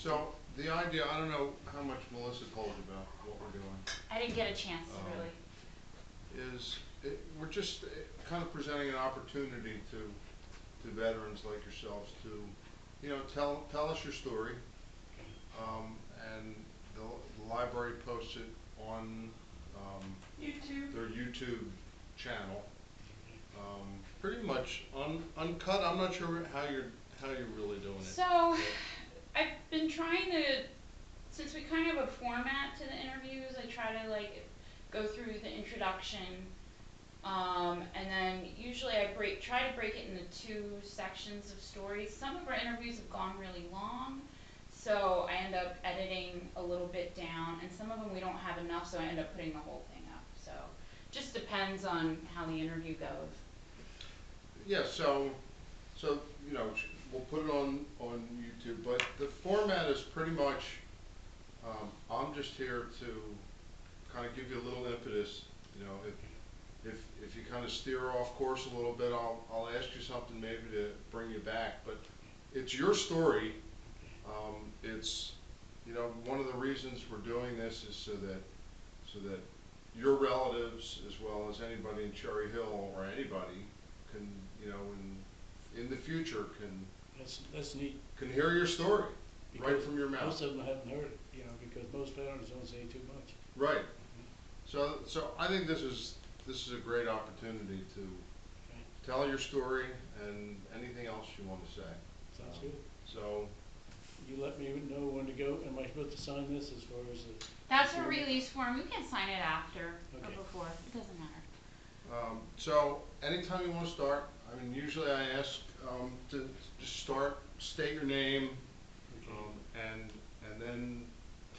So the idea, I don't know how much Melissa told you about what we're doing. I didn't get a chance to Um, really. we're just kind of presenting an opportunity to veterans like yourselves to, tell us your story, and the library posts it on YouTube. their YouTube channel, pretty much uncut. I'm not sure how you're really doing it. So, I've been trying to, since we kind of have a format to the interviews, I try to like go through the introduction, and then usually I try to break it into two sections of stories. Some of our interviews have gone really long, so I end up editing a little bit down, and some of them we don't have enough, so I end up putting the whole thing up. So, just depends on how the interview goes. Yeah, so we'll put it on YouTube, but the format is pretty much. I'm just here to kind of give you a little impetus. If you kind of steer off course a little bit, I'll ask you something maybe to bring you back. But it's your story. It's one of the reasons we're doing this is so that your relatives, as well as anybody in Cherry Hill or anybody, can in the future That's neat. can hear your story right Because from your mouth. most of them haven't heard it, because most veterans don't say too much. Right. So I think this is a great opportunity to Okay. tell your story and anything else you want to say. Sounds good. So You let me know when to go. Am I supposed to sign this as far as the? That's a release form. You can sign it after or Okay. before. It doesn't matter. so anytime you want to start, I mean, usually I ask to just start, state your name, Okay. and then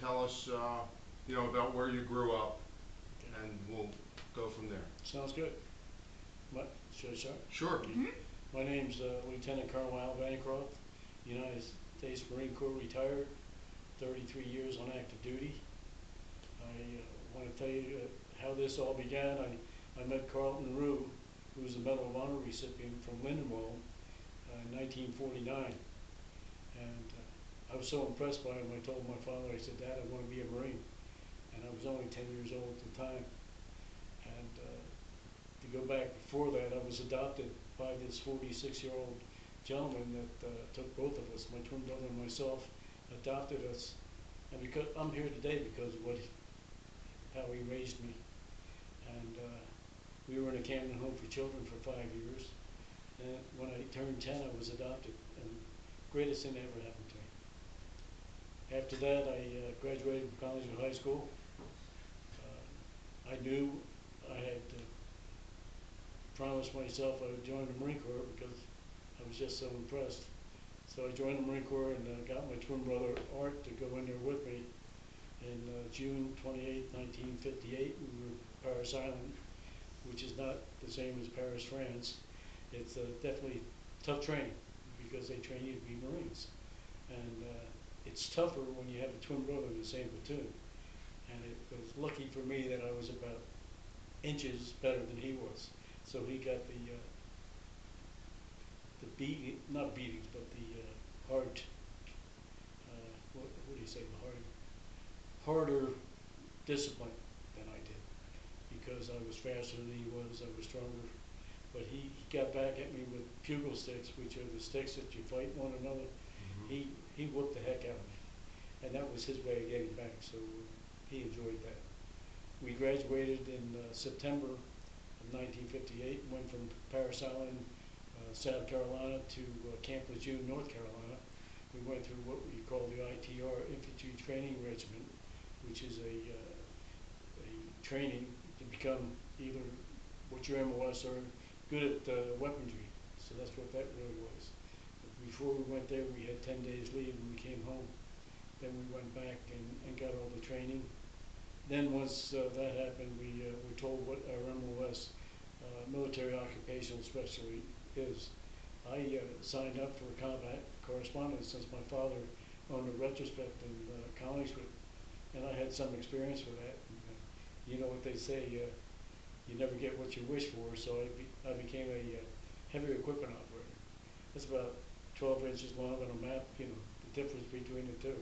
tell us about where you grew up, Okay. and we'll go from there. Sounds good. What? Should I start? Sure. Hmm. My name's Lieutenant Colonel Alfred Bancroft, United States Marine Corps retired, 33 years on active duty. I want to tell you how this all began. I met Carlton Rue, who was a Medal of Honor recipient from Lindenwold in 1949. And I was so impressed by him, I told my father, I said, Dad, I want to be a Marine. And I was only 10 years old at the time. And to go back before that, I was adopted by this 46-year-old gentleman that took both of us, my twin brother and myself, adopted us. And because I'm here today because of how he raised me. And we were in a Camden home for children for 5 years. And when I turned 10, I was adopted. And greatest thing that ever happened to me. After that, I graduated from Collinsville High School. I knew I had promised myself I would join the Marine Corps because I was just so impressed. So I joined the Marine Corps and got my twin brother Art to go in there with me. In June 28, 1958, we were Paris Island, which is not the same as Paris, France. It's definitely tough training because they train you to be Marines. And it's tougher when you have a twin brother in the same platoon. And it was lucky for me that I was about inches better than he was. So he got the beating, not beatings, but the hard, what do you say, harder discipline than I did because I was faster than he was, I was stronger. But he got back at me with pugil sticks, which are the sticks that you fight one another. Mm-hmm. He whooped the heck out of me. And that was his way of getting back, so he enjoyed that. We graduated in September of 1958, went from Paris Island, South Carolina to Camp Lejeune, North Carolina. We went through what we call the ITR, Infantry Training Regiment, which is a training to become either what your MOS or good at weaponry. So that's what that really was. Before we went there, we had 10 days leave when we came home. Then we went back and got all the training. Then once that happened, we were told what our MOS, military occupational specialty, is. I signed up for combat correspondence since my father owned a retrospect in Collingswood, and I had some experience with that. And, you know what they say, you never get what you wish for, so I became a heavy equipment operator. It's about 12 inches long on a map, the difference between the two.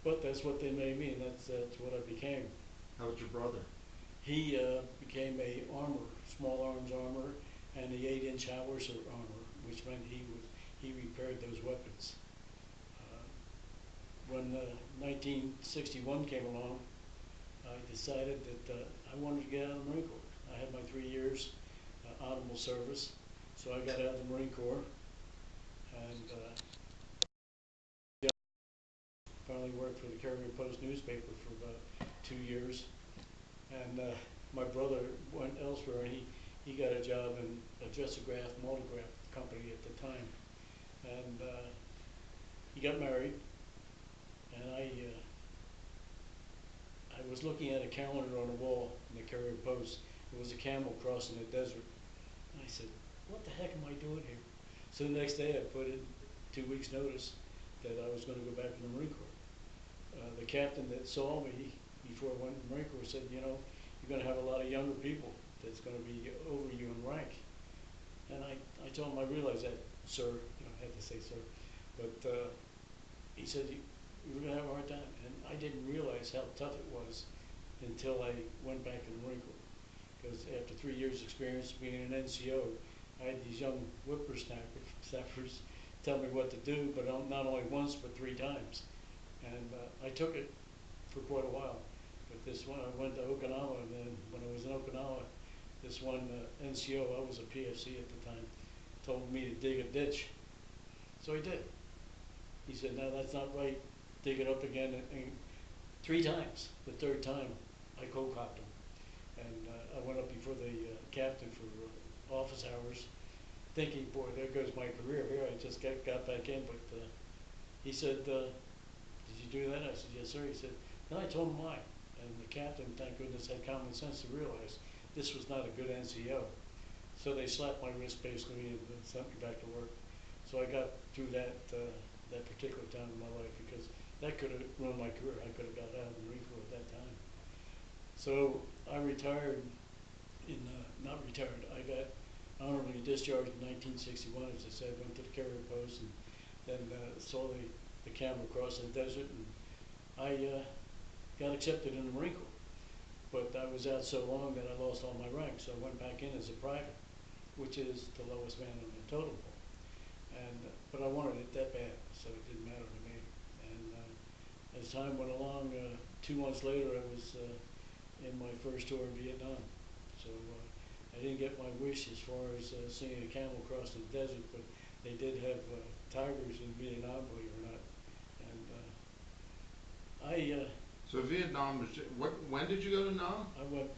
But that's what they made me, and that's what I became. How about your brother? He became a armorer, small arms armorer, and the 8-inch howitzer armorer, which meant he repaired those weapons. When 1961 came along, I decided that I wanted to get out of the Marine Corps. I had my 3 years honorable service, so I got out of the Marine Corps and finally worked for the Carrier Post newspaper for about 2 years. And my brother went elsewhere, and he got a job in a Dressograph Multigraph company at the time. And he got married, and I was looking at a calendar on the wall in the Carrier Post. It was a camel crossing the desert. And I said, what the heck am I doing here? So the next day I put in 2 weeks notice that I was going to go back to the Marine Corps. The captain that saw me before I went to the Marine Corps said, you know, you're going to have a lot of younger people that's going to be over you in rank. And I told him, I realize that, sir. You know, I had to say sir. But he said, you're going to have a hard time. And I didn't realize how tough it was until I went back to the Marine Corps. Because after 3 years experience being an NCO, I had these young whippersnappers tell me what to do, but not only once, but 3 times. And I took it for quite a while. But this one, I went to Okinawa, and then when I was in Okinawa, this one NCO, I was a PFC at the time, told me to dig a ditch. So I did. He said, no, that's not right. Dig it up again. And 3 times. The 3rd time, I co-copped him. And I went up before the captain for office hours, thinking, boy, there goes my career here. I just got back in. But he said, did you do that? I said, yes, sir. He said, no, I told him why. And the captain, thank goodness, had common sense to realize this was not a good NCO. So they slapped my wrist basically and sent me back to work. So I got through that particular time in my life, because that could have ruined my career. I could have got out of the Marine Corps at that time. So I retired not retired, I got honorably discharged in 1961, as I said, went to the Carrier Post, and then saw the camel cross the desert, and I got accepted in the Marine Corps. But I was out so long that I lost all my ranks, so I went back in as a private, which is the lowest man on the totem pole. And but I wanted it that bad, so it didn't matter to me. And as time went along, 2 months later, I was in my first tour in Vietnam. So I didn't get my wish as far as seeing a camel cross the desert, but they did have tigers in Vietnam, believe it or not. And So Vietnam was, when did you go to Nam? I went,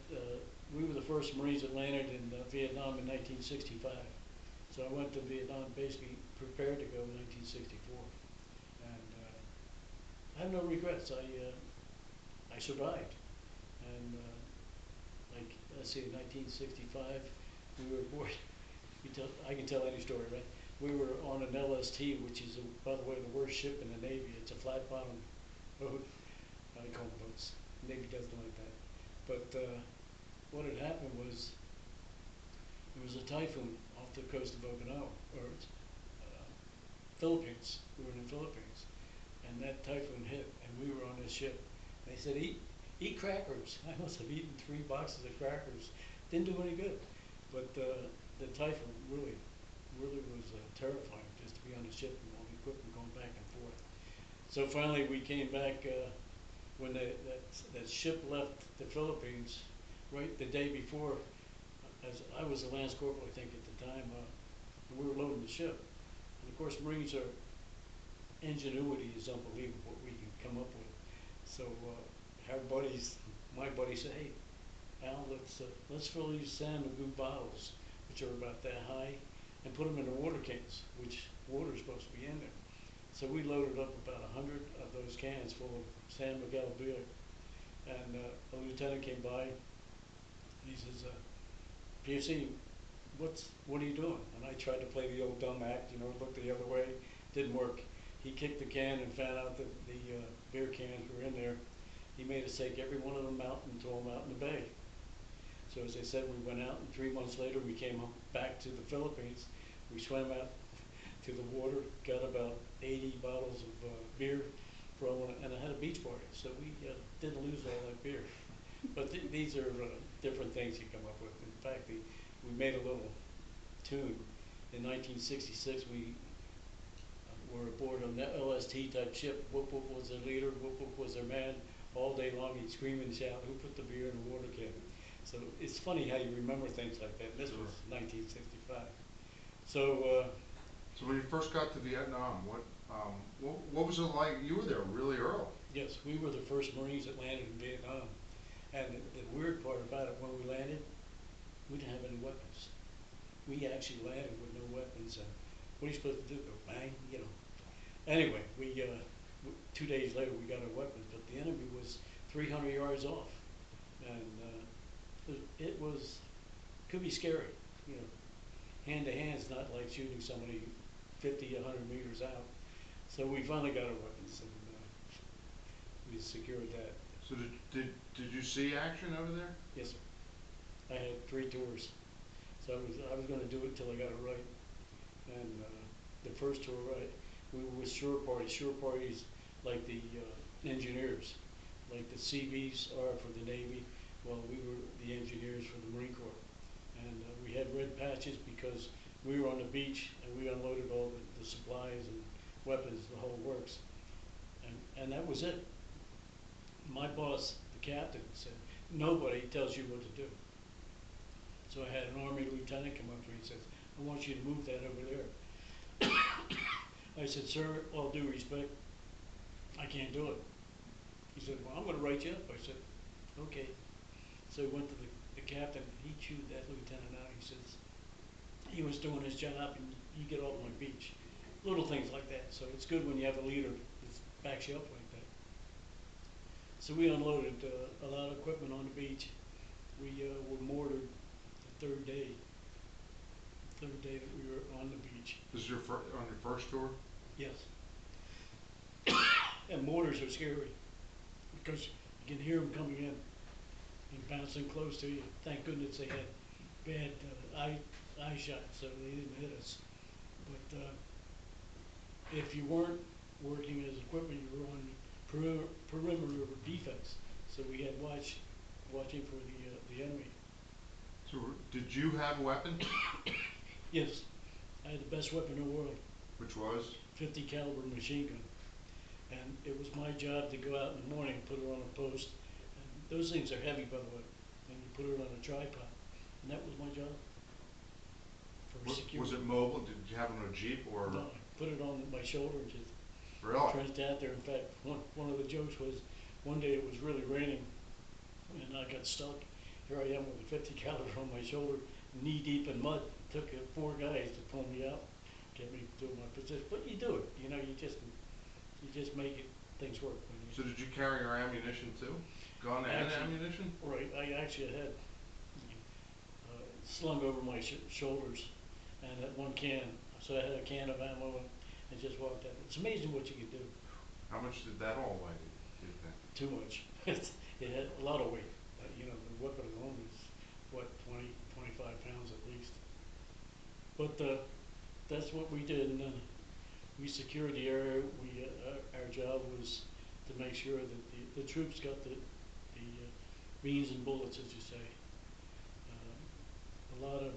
we were the first Marines that landed in Vietnam in 1965. So I went to Vietnam basically prepared to go in 1964. And I have no regrets. I survived. And like, let's see, in 1965, we were aboard, I can tell any story, right? We were on an LST, which is, by the way, the worst ship in the Navy. It's a flat bottom boat. I call them boats. The Navy doesn't like that. But what had happened was, there was a typhoon off the coast of Okinawa, or Philippines. We were in the Philippines. And that typhoon hit, and we were on this ship. They said, eat crackers. I must have eaten 3 boxes of crackers. Didn't do any good. But the typhoon really was terrifying, just to be on the ship and all the equipment going back and forth. So finally we came back when that ship left the Philippines, right the day before, as I was a Lance Corporal, I think, at the time, and we were loading the ship. And of course, Marines are, ingenuity is unbelievable what we can come up with. So my buddies said, hey, Al, let's fill these San Magoo bottles, which are about that high, and put them in the water cans, which water is supposed to be in there. So we loaded up about 100 of those cans full of San Miguel beer. And a lieutenant came by, and he says, PFC, what are you doing? And I tried to play the old dumb act, look the other way. Didn't work. He kicked the can and found out that the beer cans were in there. He made us take every one of them out and throw them out in the bay. So as I said, we went out, and 3 months later we came back to the Philippines. We swam out to the water, got about 80 bottles of beer and I had a beach party, so we didn't lose all that beer. But these are different things you come up with. In fact, we made a little tune. In 1966, we were aboard an LST type ship. Whoop Whoop was their leader, Whoop Whoop was their man. All day long he'd scream and shout, who put the beer in the water can? So it's funny how you remember things like that. This was 1965. So So when you first got to Vietnam, what was it like? You were there really early. yes, we were the first Marines that landed in Vietnam. And the weird part about it, when we landed, we didn't have any weapons. We actually landed with no weapons. And what are you supposed to do? Go bang? You know. Anyway, 2 days later we got our weapons, but the enemy was 300 yards off. And could be scary. You know, hand to hand is not like shooting somebody 50, 100 meters out. So we finally got our weapons and we secured that. So did you see action over there? Yes, sir. I had 3 tours. So I was going to do it till I got it right. And the first tour, we were with shore parties. Shore parties like the engineers, like the Seabees are for the Navy. Well, we were the engineers for the Marine Corps. And we had red patches because we were on the beach and we unloaded all the supplies and weapons, the whole works. And that was it. My boss, the captain, said, nobody tells you what to do. So I had an Army lieutenant come up to me and says, I want you to move that over there. I said, sir, all due respect, I can't do it. He said, well, I'm going to write you up. I said, okay. So he went to the captain. He chewed that lieutenant out. He says, he was doing his job and you get off my beach. Little things like that. So it's good when you have a leader that backs you up like that. So we unloaded a lot of equipment on the beach. We were mortared the third day that we were on the beach. This is on your first tour? Yes. And mortars are scary because you can hear them coming in and bouncing close to you. Thank goodness they had bad eye shot, so they didn't hit us. But if you weren't working as equipment, you were on perimeter defense. So we had watching for the enemy. So did you have a weapon? Yes, I had the best weapon in the world. Which was? 50 caliber machine gun. And it was my job to go out in the morning, put it on a post. And those things are heavy, by the way. And you put it on a tripod. And that was my job. For security. Was it mobile? Did you have it on a Jeep or? No, I put it on my shoulder and just really? trudged out there. In fact, one of the jokes was, one day it was really raining and I got stuck. Here I am with a 50 caliber on my shoulder, knee deep in mud. It took 4 guys to pull me out, get me to my position. But you do it, you know, you just make things work. So did you carry your ammunition too? Gun and ammunition? Right, I actually had slung over my shoulders and that one can. So I had a can of ammo and just walked out. It's amazing what you can do. How much did that all weigh? Did that? Too much. It had a lot of weight. You know, the weapon alone is, what, 20, 25 pounds at least. But that's what we did. And we secured the area. Our job was to make sure that the troops got the beans and bullets, as you say. A lot of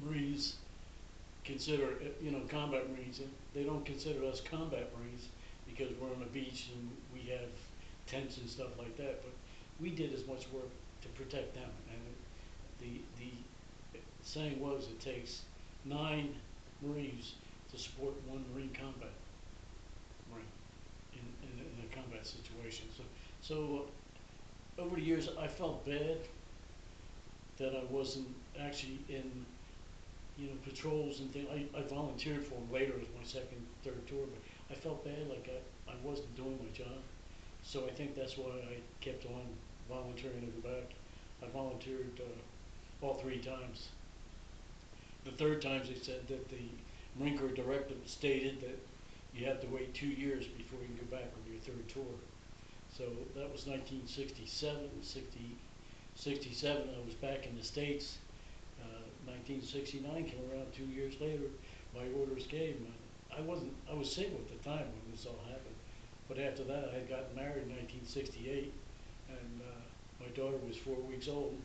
Marines consider, you know, combat Marines, they don't consider us combat Marines because we're on the beach and we have tents and stuff like that, but we did as much work to protect them. And the saying was, it takes 9 Marines to support 1 Marine combat Marine in a combat situation. So over the years, I felt bad that I wasn't actually in, you know, patrols and things. I volunteered for them later as my second, third tour, but I felt bad like I wasn't doing my job. So I think that's why I kept on volunteering to go back. I volunteered all 3 times. The third time they said that the Marine Corps directive stated that you have to wait 2 years before you can go back on your 3rd tour. So that was 1967, 67 I was back in the States. 1969 came around 2 years later. my orders came. I was single at the time when this all happened. But after that, I had gotten married in 1968, and my daughter was 4 weeks old,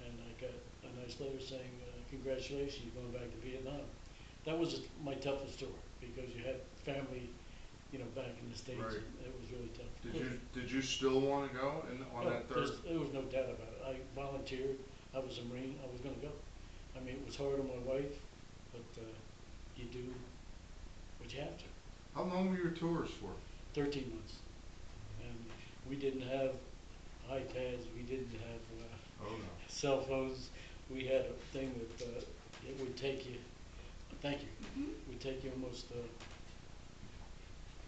and I got a nice letter saying, congratulations, you're going back to Vietnam. That was my toughest tour, because you had family, back in the States, Right. and it was really tough. Did you still want to go on No, that third? there was no doubt about it. I volunteered, I was a Marine, I was gonna go. I mean, it was hard on my wife, but you do what you have to. How long were your tours for? 13 months. And we didn't have iPads, we didn't have Oh no. cell phones. We had a thing that it would take you, thank you, Mhm. it would take you almost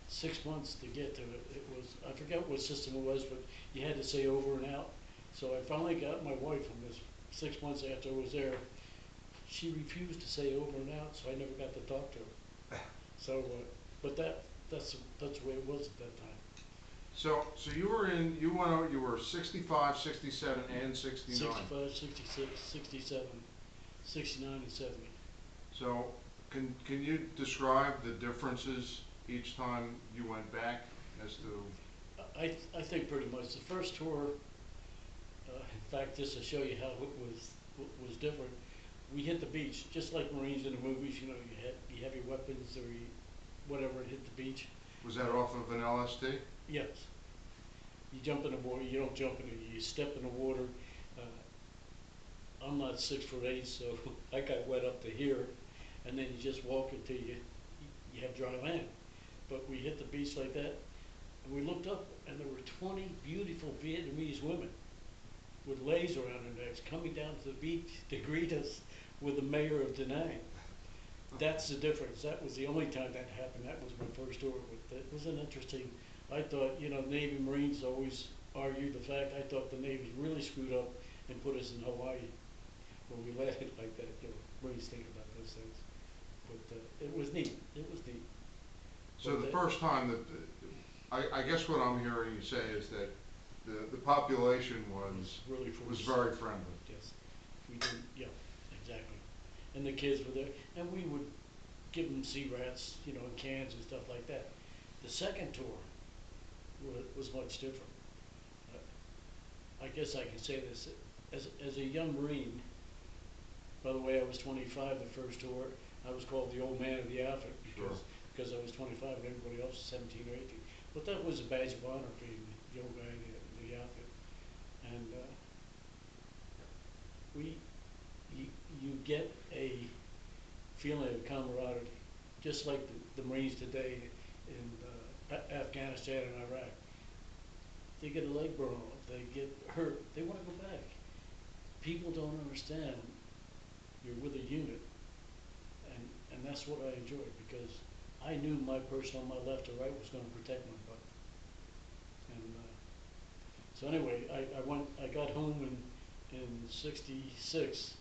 6 months to get to it. It was, I forget what system it was, but you had to say over and out. So I finally got my wife on this 6 months after I was there. She refused to say over and out, so I never got to talk to her. So, but that's the way it was at that time. So you went out, you were 65, 67, and 69. 65, 66, 67, 69, and 70. So can you describe the differences each time you went back as to? I think pretty much the first tour, in fact, just to show you how it was different, we hit the beach, just like Marines in the movies, you have your weapons or whatever and hit the beach. Was that off of an LST? Yes. You jump in the water, you don't jump in it, you step in the water. I'm not 6'8", so I got wet up to here, and then you just walk until you have dry land. But we hit the beach like that, and we looked up, and there were 20 beautiful Vietnamese women with leis around their necks coming down to the beach to greet us with the mayor of Da Nang. That's the difference. That was the only time that happened. That was my first tour. But it was an interesting. I thought, Navy Marines always argue the fact. I thought the Navy really screwed up and put us in Hawaii. Well, we laughed like that. Marines think about those things. But it was neat. It was neat. So the first time that, I guess what I'm hearing you say is that the population really was very friendly. Yes, we did. Yeah, exactly. And the kids were there, and we would give them sea rats, in cans and stuff like that. The second tour was much different. I guess I can say this as a young Marine. By the way, I was 25 the first tour. I was called the old man of the outfit because I was 25 and everybody else was 17 or 18. But that was a badge of honor being the old guy in the outfit. And you get a feeling of camaraderie, just like the Marines today in Afghanistan and Iraq. They get a leg burn off, they get hurt, they want to go back. People don't understand you're with a unit, and that's what I enjoyed, because I knew my person on my left or right was going to protect my butt. And so anyway, I got home in '66,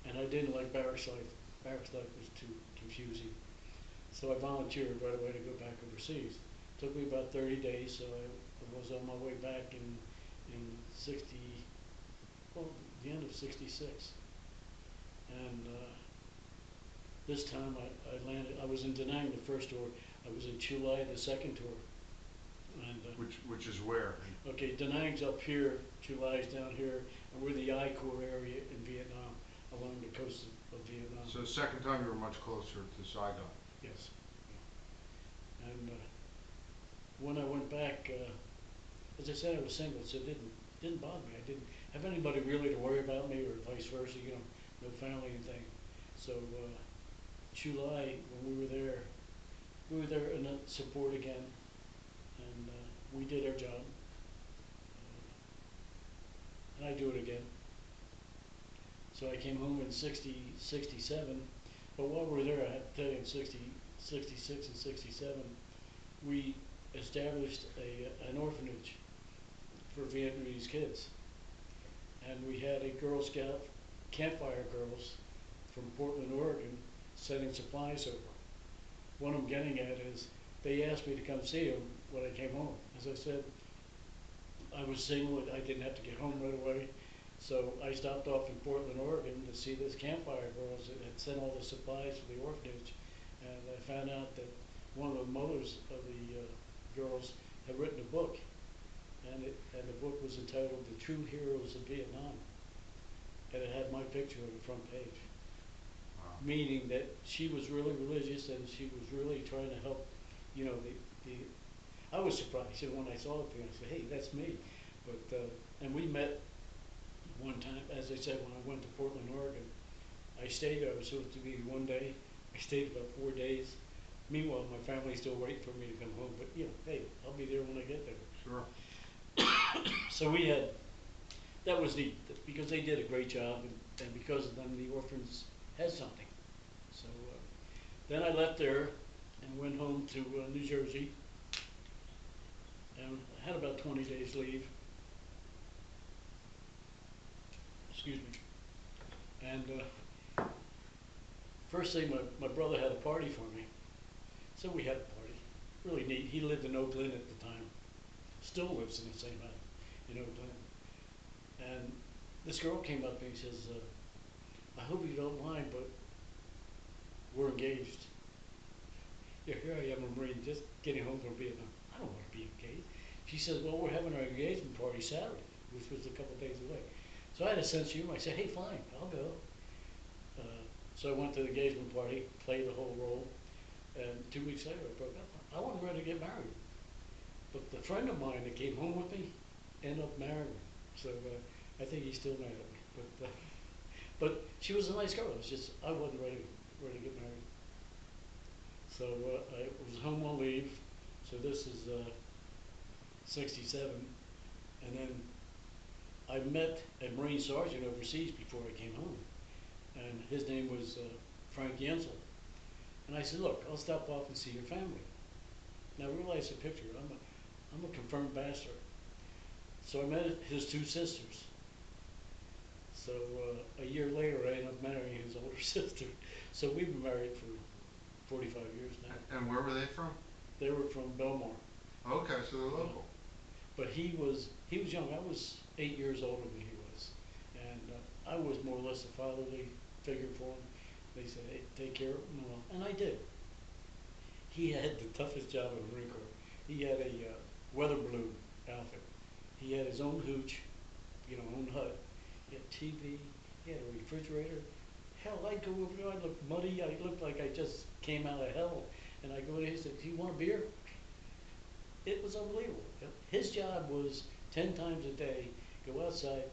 and I didn't like barracks life. Barracks life was too confusing. So I volunteered right away to go back overseas. Took me about 30 days, so I was on my way back in the end of '66. And this time I landed, I was in Da Nang the first tour, I was in Chulai the second tour. And Which is where? okay, Da Nang's up here, Chulai's down here, and we're the I Corps area in Vietnam, along the coast of Vietnam. So the second time you were much closer to Saigon. Yes. Yeah. And when I went back, as I said, I was single, so it didn't bother me. I didn't have anybody really to worry about me, or vice versa, no family and thing. So July, when we were there in support again, and we did our job. And I do it again. So I came home in '67, but while we were there, I have to tell you, in '66 and '67, we established an orphanage for Vietnamese kids. And we had a Girl Scout campfire girls from Portland, Oregon, sending supplies over. What I'm getting at is, they asked me to come see them when I came home. As I said, I was single, I didn't have to get home right away. So I stopped off in Portland, Oregon to see this Campfire Girls that had sent all the supplies to the orphanage. And I found out that one of the mothers of the girls had written a book. And the book was entitled The True Heroes of Vietnam. And it had my picture on the front page. Wow. Meaning that she was really religious and she was really trying to help, you know, I was surprised, you know, when I saw it, I said, hey, that's me. But, and we met one time, as I said, when I went to Portland, Oregon. I stayed there, I was supposed to be one day. I stayed about 4 days. Meanwhile, my family's still waiting for me to come home, but, you know, hey, I'll be there when I get there. Sure. So that was neat, because they did a great job, and because of them, the orphans had something. So then I left there and went home to New Jersey, and had about 20 days leave. Excuse me. And first thing, my brother had a party for me. So we had a party. Really neat. He lived in Oakland at the time. Still lives in the same house in Oakland. And this girl came up to me and says, I hope you don't mind, but we're engaged. Yeah, here I am, a Marine, just getting home from Vietnam. I don't want to be engaged. She says, well, we're having our engagement party Saturday, which was a couple days away. So I had a sense of humor. I said, hey, fine, I'll go. So I went to the engagement party, played the whole role, and 2 weeks later I broke up. I wasn't ready to get married. But the friend of mine that came home with me ended up marrying me. So I think he's still mad at me. But she was a nice girl. It's just I wasn't ready to get married. So I was home on leave. So this is 67. And then I met a Marine sergeant overseas before I came home. And his name was Frank Yensel. And I said, look, I'll stop off and see your family. Now realize the picture. I'm a confirmed bachelor. So I met his 2 sisters. So a year later, I ended up marrying his older sister. So we've been married for 45 years now. And where were they from? They were from Belmar. Okay, so they're local. But he was young. I was 8 years older than he was. And I was more or less a fatherly figure for him. They said, hey, take care of him. And I did. He had the toughest job in the Marine Corps. He had a weather balloon outfit. He had his own hooch, you know, own hut. He had TV. He had a refrigerator. Hell, I'd go over there. I'd look muddy. I looked like I just came out of hell. And I go there. He said, "Do you want a beer?" It was unbelievable. His job was 10 times a day go outside,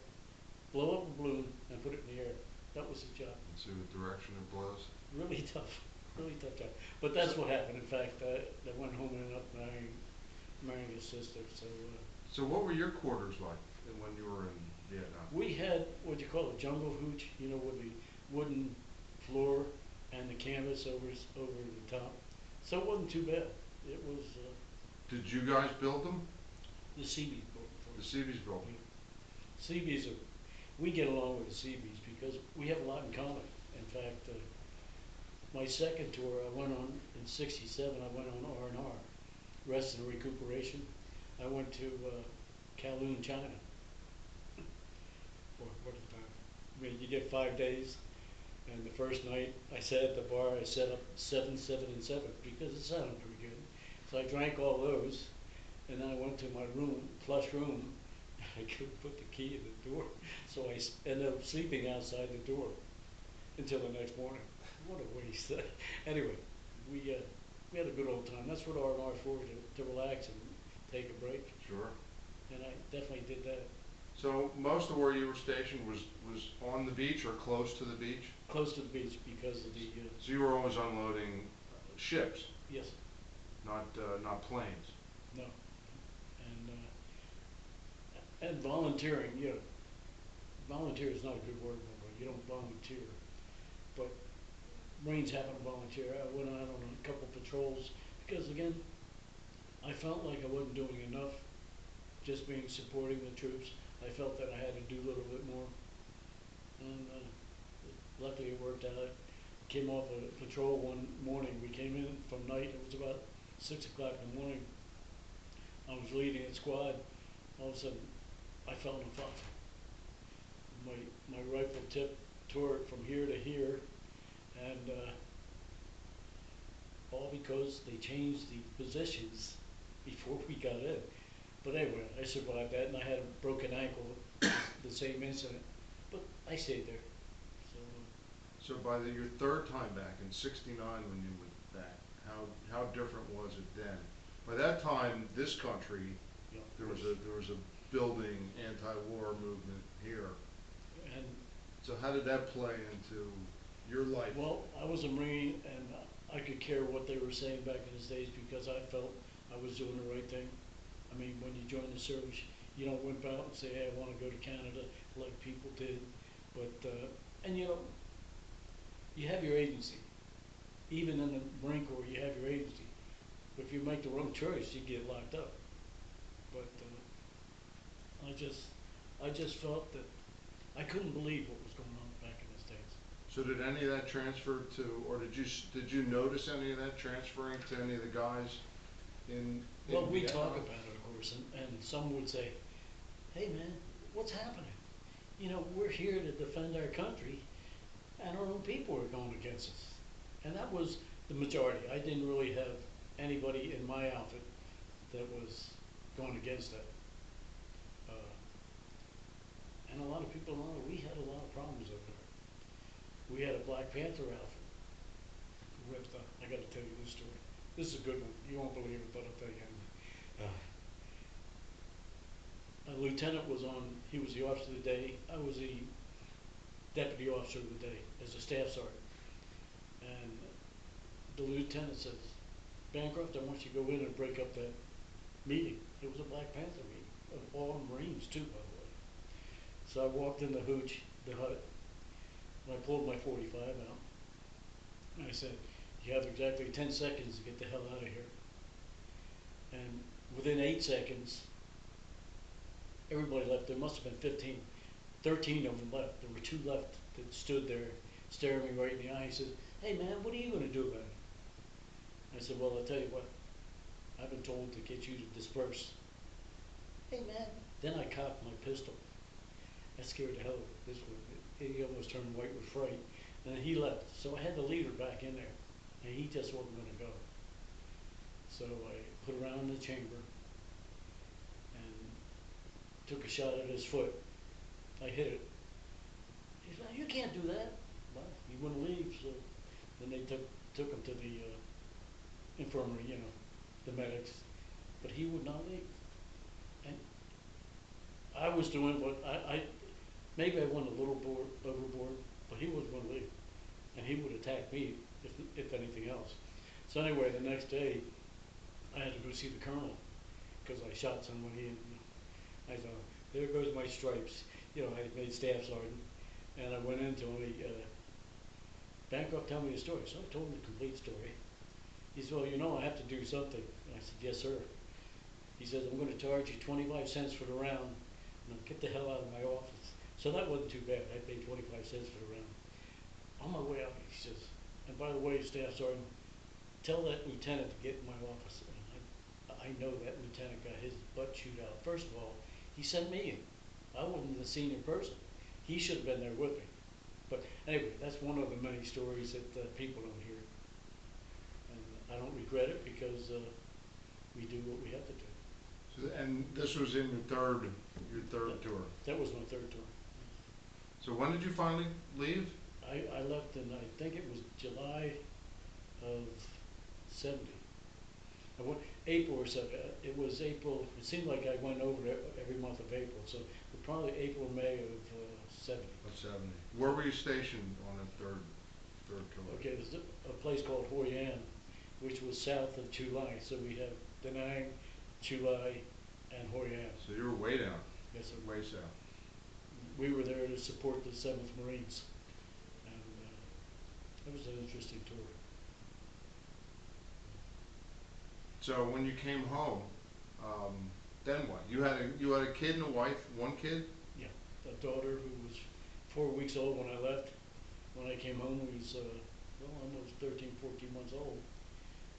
blow up a balloon, and put it in the air. That was his job. And see what direction it blows. Really tough. Really tough job. But that's what happened. In fact, I went home and ended up marrying his sister. So what were your quarters like when you were in Vietnam? We had what you call a jungle hooch, you know, with the wooden floor and the canvas over the top. So it wasn't too bad. It was Did you guys build them? the Seabees built it for The us. Seabees built them. Seabees we get along with the Seabees because we have a lot in common. In fact, my second tour I went on in '67. I went on R&R, rest and recuperation. I went to Kowloon, China. For what a time! I mean, you get 5 days, and the first night I sat at the bar. I set up 7, 7, and 7 because it sounded pretty good. So I drank all those, and then I went to my room, plush room. I couldn't put the key in the door, so I ended up sleeping outside the door until the next morning. What a waste! Anyway, we had a good old time. That's what R&R is for, to relax and take a break. Sure. And I definitely did that. So most of where you were stationed was on the beach or close to the beach? Close to the beach because of the, So you were always unloading ships, yes, not planes. no. And volunteering, yeah. Volunteer is not a good word, but you don't volunteer. But Marines happen to volunteer. I went out on a couple patrols because, again, I felt like I wasn't doing enough just being supporting the troops. I felt that I had to do a little bit more. And luckily it worked out. I came off a patrol one morning. We came in from night. It was about 6 o'clock in the morning. I was leading a squad. All of a sudden, I fell in a foxhole. my rifle tip tore it from here to here, and all because they changed the positions before we got in. But anyway, I survived that, and I had a broken ankle, the same incident, but I stayed there. So So by your third time back in '69 when you went back, how different was it then? By that time, this country, yeah, there was a building anti-war movement here. and So how did that play into your life? well, I was a Marine, and I could care what they were saying back in those days because I felt I was doing the right thing. I mean, when you join the service, you don't whip out and say, "Hey, I want to go to Canada," like people did. But and you have your agency. Even in the Marine Corps, you have your agency. But if you make the wrong choice, you get locked up. But I just felt that I couldn't believe what was going on back in the States. So did any of that transfer to, or did you notice any of that transferring to any of the guys in Well, we talk Vietnam? about it, of course, and some would say, "Hey, man, what's happening? We're here to defend our country, and our own people are going against us." And that was the majority. I didn't really have anybody in my outfit that was going against that. Uh, and a lot of people know we had a lot of problems over there. We had a Black Panther outfit. I got to tell you this story. This is a good one. You won't believe it, but I'll tell you anyway. A lieutenant was on. He was the officer of the day. I was the deputy officer of the day as a staff sergeant. And the lieutenant says, "Bancroft, I want you to go in and break up that meeting." It was a Black Panther meeting of all Marines too, by the way. So I walked in the hut, and I pulled my 45 out. And I said, "You have exactly 10 seconds to get the hell out of here." And within 8 seconds, everybody left. There must have been 15, 13 of them left. There were 2 left that stood there staring me right in the eye. He says, "Hey, man, what are you going to do about it?" I said, "Well, I'll tell you what. I've been told to get you to disperse." "Hey, man." Then I cocked my pistol. That scared the hell out of this one. He almost turned white with fright. And then he left. So I had the leader back in there. And he just wasn't going to go. So I put her around the chamber and took a shot at his foot. I hit it. He said, "You can't do that." Well, he wouldn't leave. So then they took him to the infirmary, the medics. But he would not leave. And I was doing what maybe I went a little overboard, but he wasn't going to leave. And he would attack me if anything else. So anyway, the next day, I had to go see the colonel because I shot somebody, and I thought, there goes my stripes. I had made staff sergeant, and I went into him. Bancroft, tell me the story. So I told him the complete story. He said, "Well, I have to do something." And I said, "Yes, sir." He says, "I'm going to charge you 25 cents for the round. Now get the hell out of my office." So that wasn't too bad. I paid 25 cents for the round. On my way out, he says, "And by the way, Staff Sergeant, tell that lieutenant to get in my office." And I know that lieutenant got his butt chewed out. First of all, he sent me in. I wasn't the senior person. He should have been there with me. But anyway, that's one of the many stories that people don't hear. And I don't regret it because we do what we have to do. So, and this was in your third tour. That was my third tour. So when did you finally leave? I left in, I think it was July of 70. I went April or 70. It was April. It seemed like I went over it every month of April. So probably April, May of 70. Of 70. Where were you stationed on the third tour? Okay, there's a place called Hoi An, which was south of Chulai. So we have Da Nang, Chulai, and Hoi An. So you were way down. Yes, sir. Way south. We were there to support the 7th Marines. And it was an interesting tour. So when you came home, then what? You had a kid and a wife, one kid? Yeah, a daughter who was 4 weeks old when I left. When I came home, he was almost 13, 14 months old,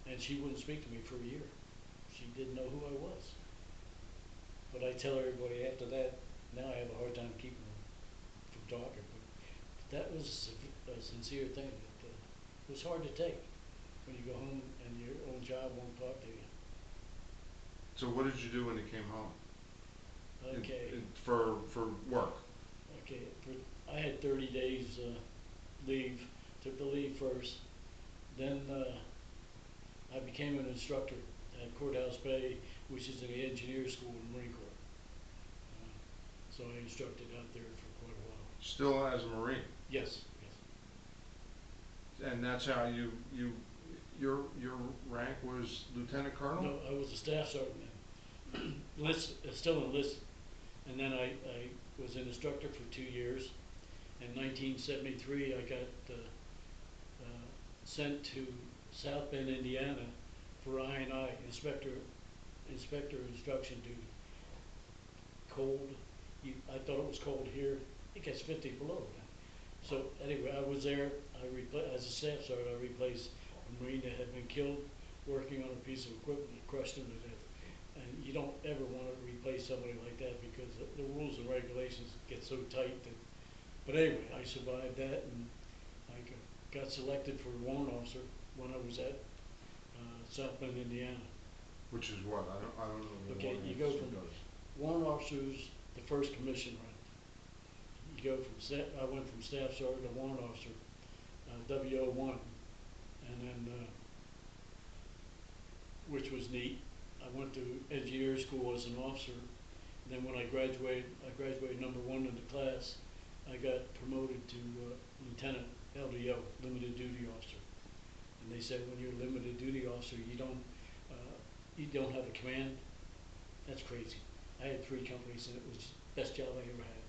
and she wouldn't speak to me for a year. She didn't know who I was. But I tell everybody after that, now I have a hard time keeping her from talking, but that was a sincere thing that was hard to take when you go home and your own job won't talk to you. So what did you do when you came home? Okay, For work? okay. I had 30 days leave. Took the leave first. Then I became an instructor at Courthouse Bay, which is an engineer school in the Marine Corps. So I instructed out there for quite a while. Still as a Marine? Yes, yes. And that's how your rank was Lieutenant Colonel? No, I was a staff sergeant then. Still enlisted. And then I was an instructor for 2 years. In 1973, I got sent to South Bend, Indiana for I&I, inspector instruction duty. Cold. I thought it was cold here. It gets 50 below now. So anyway, I was there. As a staff sergeant, I replaced a Marine that had been killed working on a piece of equipment that crushed him to death. And you don't ever want to replace somebody like that because the rules and regulations get so tight that. But anyway, I survived that, and I got selected for a warrant officer when I was at South Bend, Indiana. Which is what? I don't know what Okay, warrant you go officer from does. warrant officer's the first commission rank. You go from I went from staff sergeant to warrant officer, WO1, and then which was neat. I went to engineer school as an officer. Then when I graduated number 1 in the class. I got promoted to lieutenant LDO, limited duty officer. And they said when you're a limited duty officer, you don't have a command. That's crazy. I had 3 companies, and it was the best job I ever had.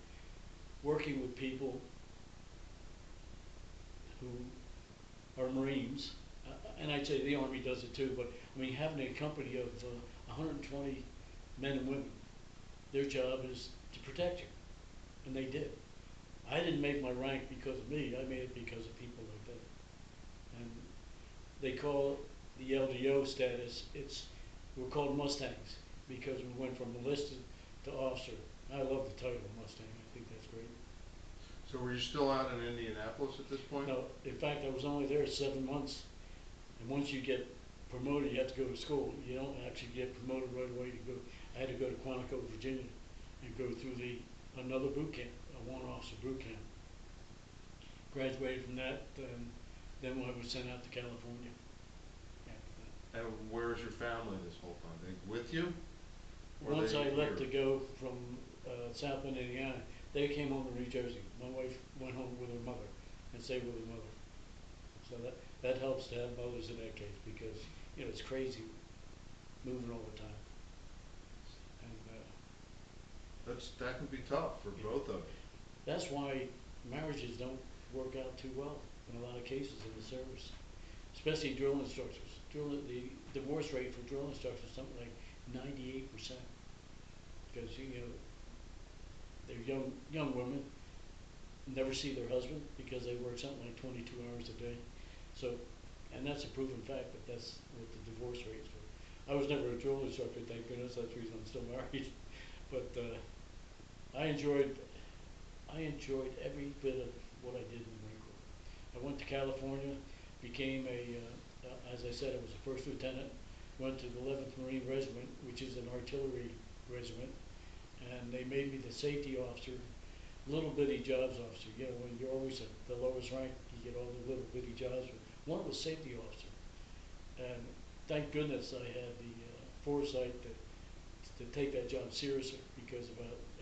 Working with people who are Marines, and I'd say the Army does it too, but I mean having a company of 120 men and women, their job is to protect you, and they did. I didn't make my rank because of me, I made it because of people like that. And they call the LDO status, we're called Mustangs, because we went from enlisted to officer. I love the title Mustang, I think that's great. So were you still out in Indianapolis at this point? No, in fact, I was only there 7 months, and once you get promoted, you have to go to school. You don't actually get promoted right away. I had to go to Quantico, Virginia, and go through another boot camp, a warrant officer boot camp. Graduated from that, then I was sent out to California after that. And where's your family this whole time? They with you? Or Once they I left to here? go from South Bend, Indiana, they came home to New Jersey. My wife went home with her mother and stayed with her mother. So that helps to have mothers in that case because, it's crazy moving all the time. And That can be tough for both of you. that's why marriages don't work out too well in a lot of cases in the service, especially drill instructors. The divorce rate for drill instructors is something like 98%, because they're young women, never see their husband because they work something like 22 hours a day. So, and that's a proven fact that that's what the divorce rate is for. I was never a drill instructor, thank goodness. That's the reason I'm still married. But I enjoyed every bit of what I did in the Marine Corps. I went to California, became as I said, I was a first lieutenant. Went to the 11th Marine Regiment, which is an artillery regiment, and they made me the safety officer, little bitty jobs officer. When you're always at the lowest rank, you get all the little bitty jobs. One was safety officer, and thank goodness I had the foresight to take that job seriously, because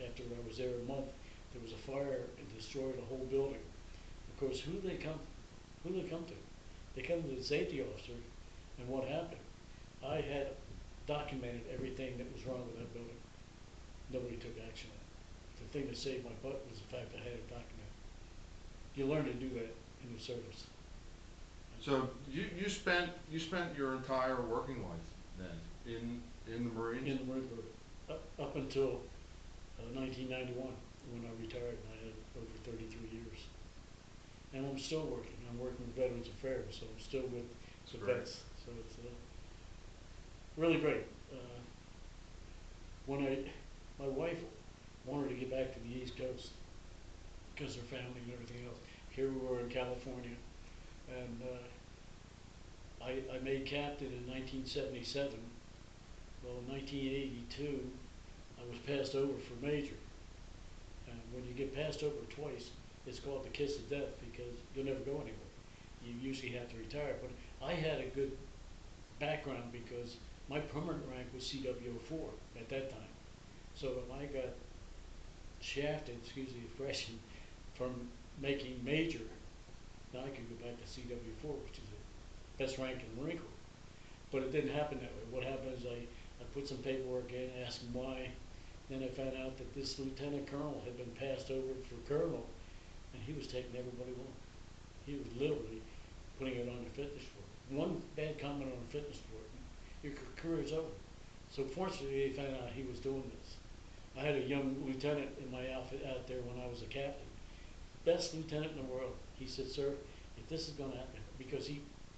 after I was there a month, there was a fire and destroyed a whole building. Of course, who do they come to? They come to the safety officer, and what happened? I had documented everything that was wrong with that building. Nobody took action on it. The thing that saved my butt was the fact I had it documented. You learn to do that in the service. So you spent your entire working life then in the Marines? In the Marine Corps, up until 1991, when I retired, and I had over 33 years. And I'm still working. I'm working with Veterans Affairs, so I'm still with the vets. So it's really great. My wife wanted to get back to the East Coast, because of family and everything else. Here we were in California, and I made captain in 1977. Well, in 1982, I was passed over for major. And when you get passed over twice, it's called the kiss of death because you'll never go anywhere. You usually have to retire. But I had a good background because my permanent rank was CW04 at that time. So if I got shafted, excuse the expression, from making major, now I could go back to CW4, which is the best rank in the Marine Corps. But it didn't happen that way. What happened is I put some paperwork in, asked him why. Then I found out that this lieutenant colonel had been passed over for colonel, and he was taking everybody along. He was literally putting it on the fitness report. One bad comment on the fitness report, your career's over. So fortunately, they found out he was doing this. I had a young lieutenant in my outfit out there when I was a captain. Best lieutenant in the world. He said, sir, if this is going to happen, because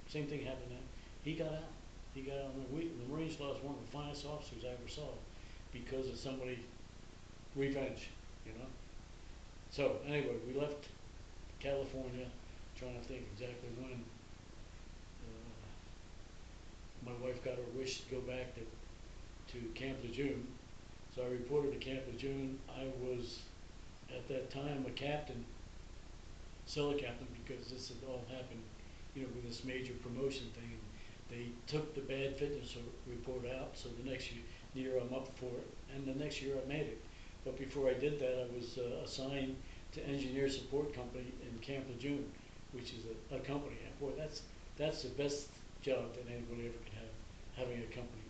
same thing happened to him, he got out. He got out. The Marines lost one of the finest officers I ever saw because of somebody revenge, you know. So anyway, we left California, trying to think exactly when. My wife got her wish to go back to Camp Lejeune. So I reported to Camp Lejeune. I was, at that time, a captain, still a captain, because this had all happened, you know, with this major promotion thing. They took the bad fitness report out, so the next year I'm up for it, and the next year I made it. But before I did that, I was assigned to Engineer Support Company in Camp Lejeune, which is a company. And boy, that's the best job that anybody ever could have, having a company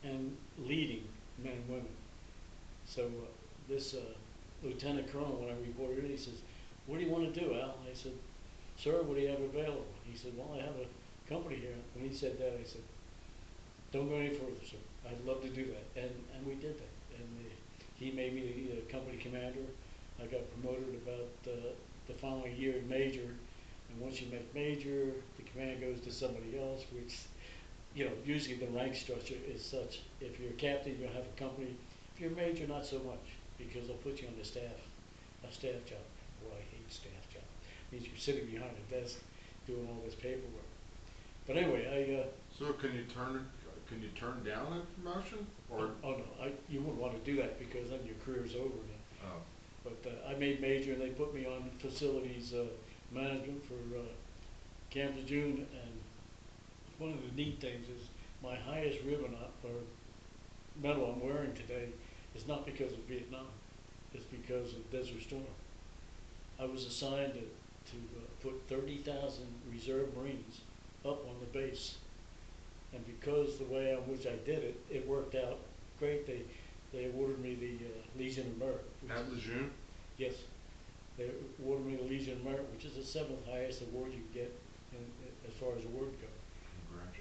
and leading men and women. So this lieutenant colonel, when I reported it, he says, "What do you want to do, Al?" And I said, "Sir, what do you have available?" He said, "Well, I have a company here." When he said that, I said, "Don't go any further, sir. I'd love to do that." And we did that. And he made me the company commander. I got promoted about the following year in major. And once you make major, the command goes to somebody else, which, you know, usually the rank structure is such. If you're a captain, you'll have a company. If you're a major, not so much, because they'll put you on a staff job. Well, I hate staff job. It means you're sitting behind a desk doing all this paperwork. But anyway, So can you turn down a promotion, or? oh no, you wouldn't want to do that because then your career's over then. Oh, But I made major, and they put me on facilities management for Camp Lejeune. And one of the neat things is my highest ribbon or medal I'm wearing today is not because of Vietnam. It's because of Desert Storm. I was assigned to put 30,000 reserve Marines up on the base. And because the way in which I did it, it worked out great. They awarded me the Legion of Merit. at Lejeune? Yes. They awarded me the Legion of Merit, which is the 7th highest award you get as far as awards go.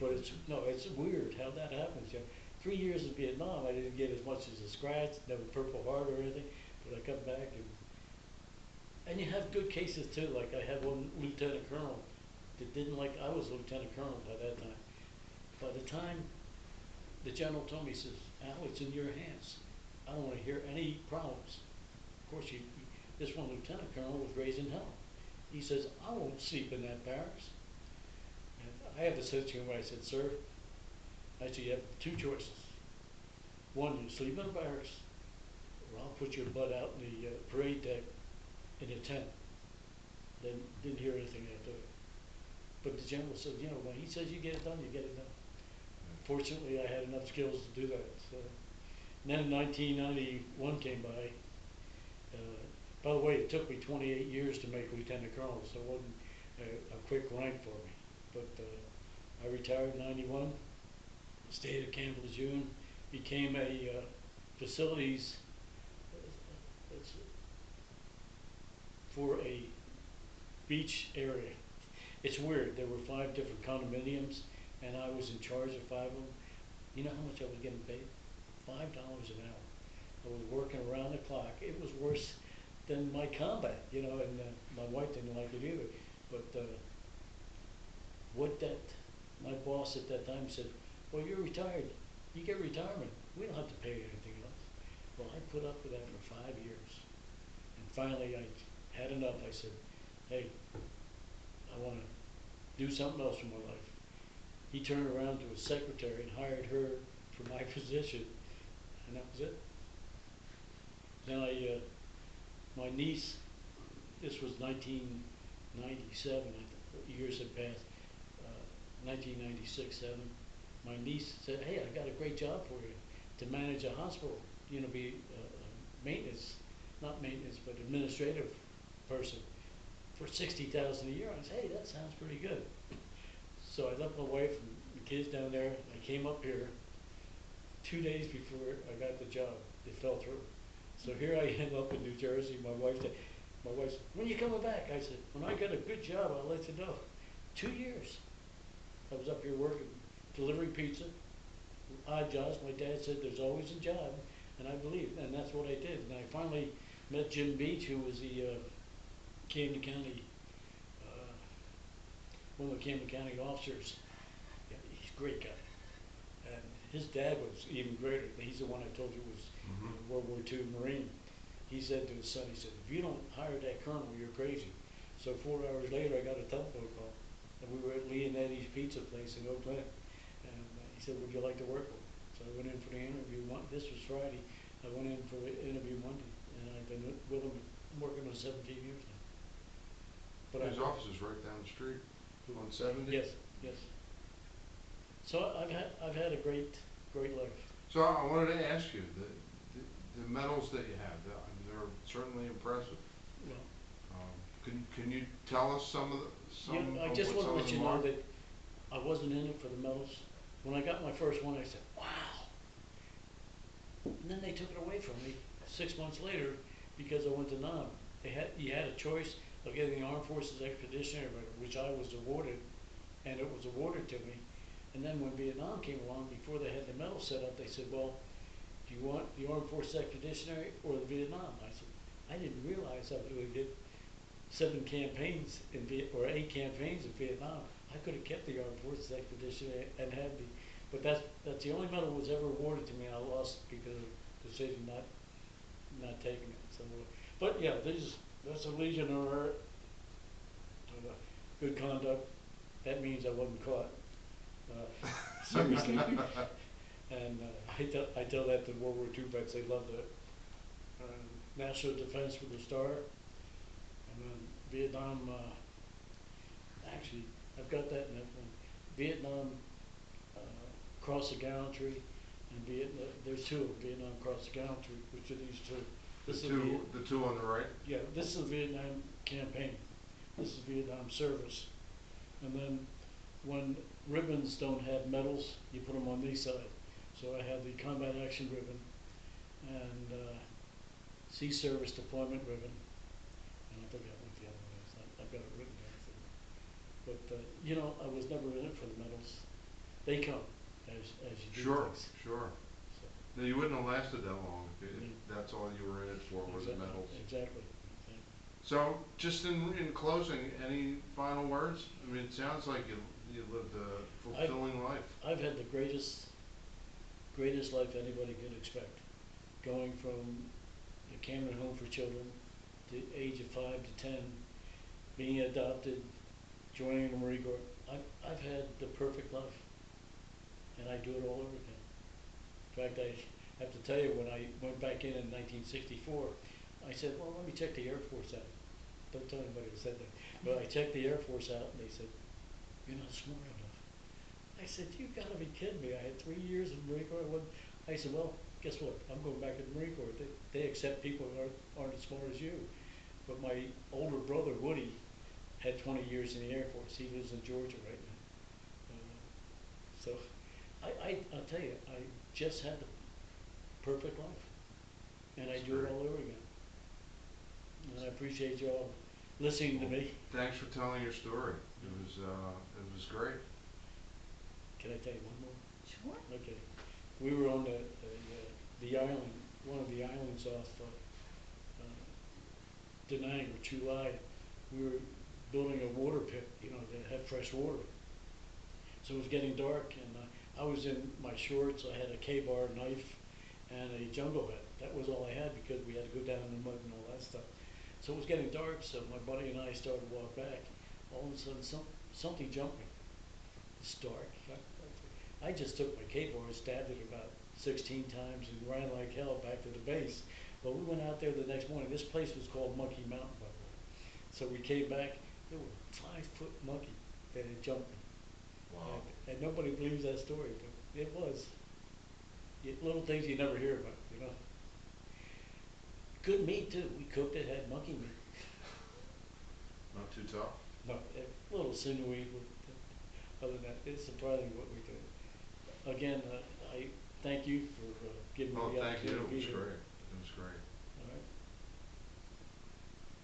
But it's weird how that happens. You know, 3 years in Vietnam, I didn't get as much as a scratch, never Purple Heart or anything, but I come back and you have good cases too. Like I had one lieutenant colonel that didn't like, I was a lieutenant colonel by that time. By the time the general told me, he says, "Al, it's in your hands. I don't want to hear any problems." Of course, this one lieutenant colonel was raised in hell. He says, "I won't sleep in that barracks." And I had to say to him, I said, "Sir," I said, "you have two choices. One, you sleep in a barracks, or I'll put your butt out in the parade deck in a tent." Then didn't hear anything after that. But the general said, you know, when he says you get it done, you get it done. Fortunately, I had enough skills to do that. So, and then 1991 came by. By the way, it took me 28 years to make lieutenant colonel, so it wasn't a quick rank for me. But I retired in 91, stayed at Camp Lejeune, became a facilities for a beach area. It's weird. There were 5 different condominiums, and I was in charge of 5 of them. You know how much I was getting paid? $5 an hour. I was working around the clock. It was worse than my combat, you know, and my wife didn't like it either. But my boss at that time said, "Well, you're retired. You get retirement. We don't have to pay you anything else." Well, I put up with that for 5 years. And finally, I had enough. I said, hey, I want to do something else in my life. He turned around to his secretary and hired her for my position, and that was it. Then my niece, this was 1997, years had passed, 1996, 7. My niece said, hey, I got a great job for you to manage a hospital, be maintenance, not maintenance, but administrative person for 60,000 a year. I said, hey, that sounds pretty good. So I left my wife and the kids down there. I came up here 2 days before I got the job. It fell through. So here I am up in New Jersey. My wife said, when are you coming back? I said, when I get a good job, I'll let you know. 2 years. I was up here working, delivering pizza, odd jobs. My dad said there's always a job, and I believed, and that's what I did. And I finally met Jim Beach, who was the Camden County, one of the Camden County officers. Yeah, he's a great guy. And his dad was even greater. He's the one I told you was World War II Marine. He said to his son, he said, if you don't hire that colonel, you're crazy. So 4 hours later, I got a telephone call. And we were at Lee and Eddie's pizza place in Oak Cliff. And he said, would you like to work with him? So I went in for the interview. This was Friday. I went in for the interview Monday. And I've been with him, working on 17 years now. But his office is right down the street on 70? Yes, yes. So I've had a great life. So I wanted to ask you, the medals that you have, they're certainly impressive. Well, Can you tell us some of I just want to let you them know are? that I wasn't in it for the medals. When I got my first one, I said, wow. And then they took it away from me 6 months later because I went to Nam. You had a choice of getting the Armed Forces Expeditionary Medal, which I was awarded, and it was awarded to me. And then when Vietnam came along, before they had the medal set up, they said, well, do you want the Armed Forces Expeditionary or the Vietnam? I said, I didn't realize I was going to get 7 campaigns or 8 campaigns in Vietnam. I could have kept the Armed Forces Expeditionary and had the, but that's the only medal that was ever awarded to me. I lost because of the decision not taking it. So, but yeah, that's a Legion of Honor, good conduct. That means I wasn't caught. Seriously. And I tell that to World War II vets. They love the National Defense with the Star. And then Vietnam, actually, I've got that in that one. Vietnam Cross of Gallantry, and there's 2 of Vietnam Cross of Gallantry, which are these 2. The two on the right? Yeah, this is the Vietnam campaign. This is Vietnam service. And then when ribbons don't have medals, you put them on this side. So I have the Combat Action Ribbon and Sea Service Deployment Ribbon. And I forgot what the other one is. I've got it written down somewhere. But, I was never in it for the medals. They come as you do Sure, things. sure. So, No, you wouldn't have lasted that long if that's all you were in it for were the medals. Exactly. So, just in closing, any final words? I mean, it sounds like you lived a fulfilling life. I've had the greatest life anybody could expect. Going from the Cameron Home for Children to the age of 5 to 10, being adopted, joining the Marine Corps. I've had the perfect life, and I do it all over again. In fact, I have to tell you, when I went back in 1964, I said, well, let me check the Air Force out. Don't tell anybody I said that. But I checked the Air Force out, and they said, you're not smart enough. I said, you've got to be kidding me. I had 3 years in the Marine Corps. I said, well, guess what? I'm going back to the Marine Corps. They accept people who aren't as smart as you. But my older brother, Woody, had 20 years in the Air Force. He lives in Georgia right now. So I'll tell you, I just had the perfect life. And I do it all over again. And I appreciate you all listening to me. Thanks for telling your story. It was great. Can I tell you one more? Sure. Okay. We were on the island, one of the islands off Da Nang or Chu Lai. We were building a water pit, to have fresh water. So it was getting dark, and I was in my shorts. I had a K-bar knife and a jungle hat. That was all I had because we had to go down in the mud and all that stuff. So it was getting dark, so my buddy and I started to walk back. All of a sudden, something jumped me. It's dark. I just took my skateboard, stabbed it about 16 times, and ran like hell back to the base. But we went out there the next morning. This place was called Monkey Mountain, by the way. So we came back. There was a 5-foot monkey that had jumped me. Wow. And nobody believes that story, but it was. Little things you never hear about, you know. Good meat too. We cooked it, had monkey meat. Not too tough? No, a little sinewy, but other than that, it's surprising what we do. Again, I thank you for giving me Oh, the thank you, opportunity to it be was here. great, it was great. All right.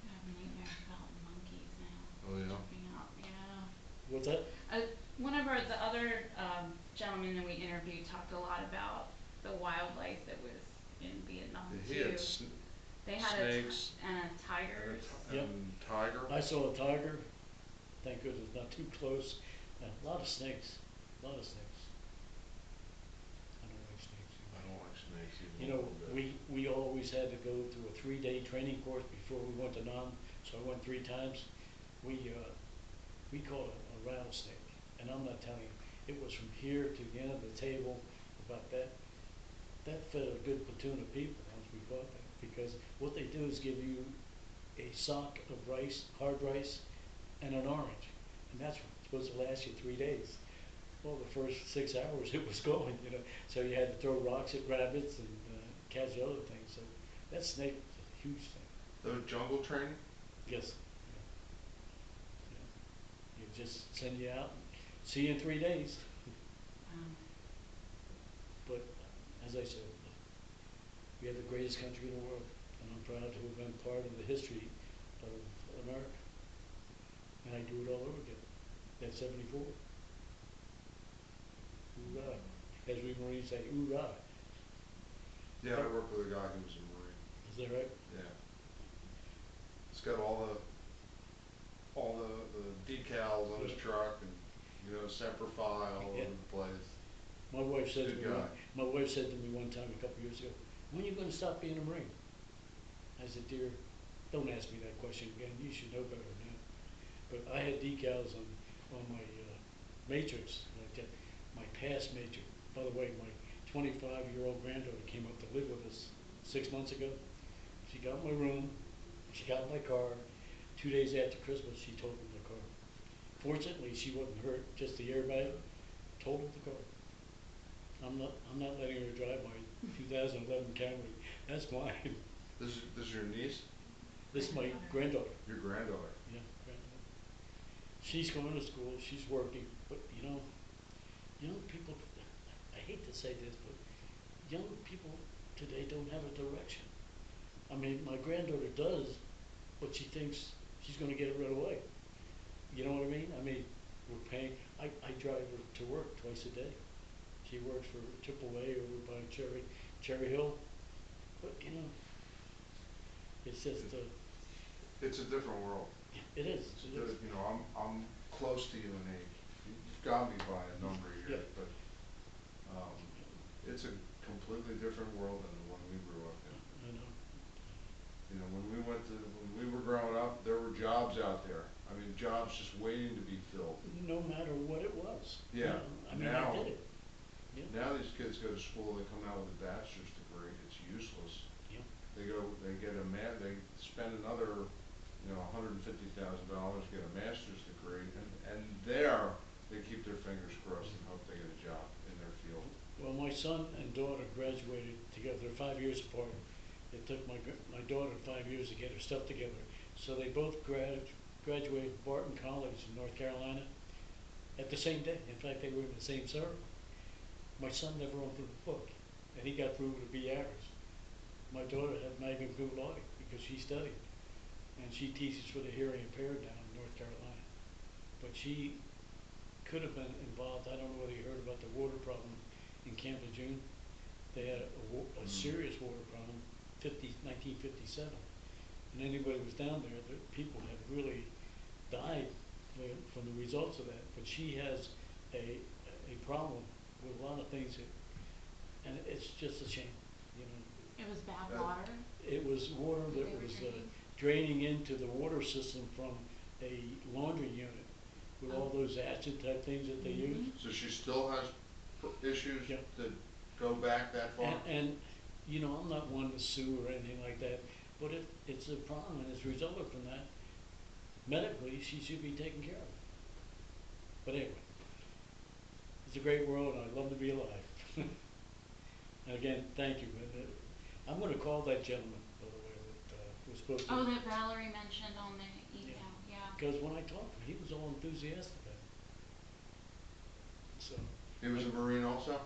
I have nightmares about monkeys now. Oh, yeah? Jumping out, yeah. What's that? Whenever the other gentleman that we interviewed talked a lot about the wildlife that was in Vietnam He too. had They had snakes and a and tiger. Yep. tiger. I saw a tiger. Thank goodness, not too close. A lot of snakes. A lot of snakes. I don't like snakes. I don't like snakes even You a know, little bit. we always had to go through a 3-day training course before we went to Nam, so I went 3 times. We caught a rattlesnake, and I'm not telling you, it was from here to the end of the table, about that. That fed a good platoon of people once we caught that, because what they do is give you a sock of rice, hard rice, and an orange, and that's supposed to last you 3 days. Well, the first 6 hours it was going, you know, so you had to throw rocks at rabbits and catch other things. So that snake was a huge thing. The jungle training? Yes. Yeah. Yeah. You just send you out and see you in 3 days. Um, But as I said, we have the greatest country in the world, and I'm proud to have been part of the history of America. And I do it all over again. At 74. Hoorah. As we Marines say, hoorah. Yeah, I worked with a guy who was a Marine. Is that right? Yeah. He's got all the decals on his Yeah. truck and, you know, Semper Fi all Yeah. over the place. My wife said to Good me guy. my wife said to me one time a couple years ago, when are you going to stop being a Marine? I said, dear, don't ask me that question again. You should know better than that. But I had decals on my matrix, like that, my past matrix. By the way, my 25-year-old granddaughter came up to live with us 6 months ago. She got my room, she got my car. 2 days after Christmas, she totaled the car. Fortunately, she wasn't hurt, just the airbag. Totaled the car. I'm not letting her drive my 2011 Camry. That's mine. This is your niece? This is my granddaughter. Your granddaughter? Yeah, granddaughter. She's going to school. She's working. But young people. I hate to say this, but young people today don't have a direction. I mean, my granddaughter does, but she thinks she's going to get it right away. You know what I mean? I mean, we're paying. I drive her to work twice a day. She works for AAA over by Cherry Hill. But you know, it's just It's a different world. it is. It's It is. you know, I'm close to you in age. You've got me by a number of years, Yeah. but it's a completely different world than the one we grew up in. I know. You know, when we were growing up, there were jobs out there. I mean, jobs just waiting to be filled. No matter what it was. Yeah. I mean, Now, I did it. Yeah. now these kids go to school, they come out with a bachelor's degree, it's useless. Yeah. They get they spend another, you know, $150,000, get a master's degree, and there, they keep their fingers crossed and hope they get a job in their field. Well, my son and daughter graduated together. They're 5 years apart. It took my daughter 5 years to get her stuff together. So they both graduated from Barton College in North Carolina at the same day. In fact, they were in the same circle. My son never opened a book, and he got through with a B average. My daughter had magna cum laude because she studied, and she teaches for the hearing impaired down in North Carolina. But she could have been involved. I don't know whether you heard about the water problem in Camp Lejeune. They had a serious water problem, 1957. And anybody who was down there, the people had really died from the results of that. But she has a problem with a lot of things, and it's just a shame, you know. It was bad water. It was water that They were was drinking? draining into the water system from a laundry unit with all those acid type things that they use. So she still has issues Yeah. that go back that far? And, you know, I'm not one to sue or anything like that, but if it's a problem and it's resulted from that, medically, she should be taken care of. But anyway, it's a great world and I'd love to be alive. And again, thank you. And, I'm gonna call that gentleman, by the way, that, was supposed to. Oh, that Valerie mentioned on the email, yeah. Because when I talked to him, he was all enthusiastic about it. So. He was a Marine also?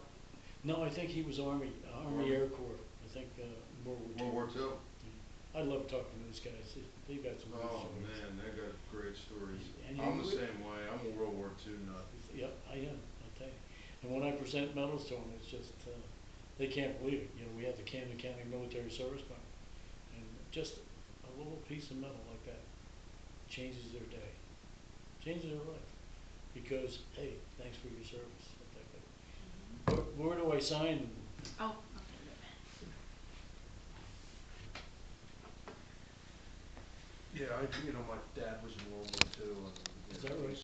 No, I think he was Army Army. Air Corps, I think, World War II. World War II? I love talking to those guys, they got some good Oh, stories. man, they got great stories. And I'm the you- same way, I'm a World War II nut. Yep, I am, I'll tell you. And when I present medals to them, it's just, they can't believe it. You know, we have the Camden County Military Service Fund. And just a little piece of metal like that changes their day, changes their life. Because, hey, thanks for your service. Where do I sign? Oh, Yeah, my dad was in World War II, and Is that right?